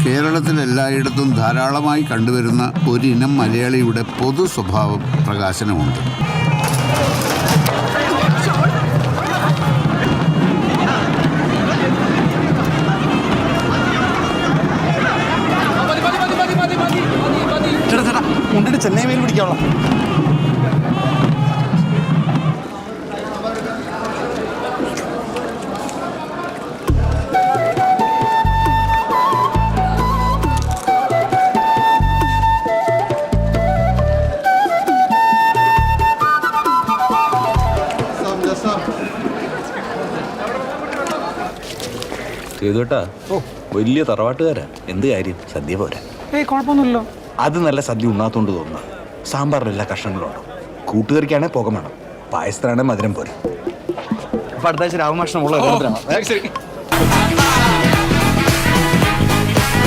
കേരളത്തിൽ എല്ലായിടത്തും ധാരാളമായി കണ്ടുവരുന്ന ഒരിനം മലയാളിയുടെ പൊതു സ്വഭാവം പ്രകാശനമുണ്ട്. ചെന്നൈ മെയിൽ പിടിക്കാനുള്ള കേട്ടാ വലിയ തറവാട്ടുകാരാ. എന്ത് കാര്യം, സദ്യ പോരാ. കുഴപ്പമൊന്നുമില്ലല്ലോ. അത് നല്ല സദ്യ ഉണ്ണാത്തോണ്ട് തോന്നുന്നു. സാമ്പാറിൽ എല്ലാ കഷ്ണങ്ങളും ഉണ്ടോ? കൂട്ടുകറിക്കാണെങ്കിൽ പുക വേണം, പായസത്തിനാണെങ്കിൽ മധുരം പോരാ. അപ്പൊ അടുത്ത ആഴ്ച രാമകൃഷ്ണൻ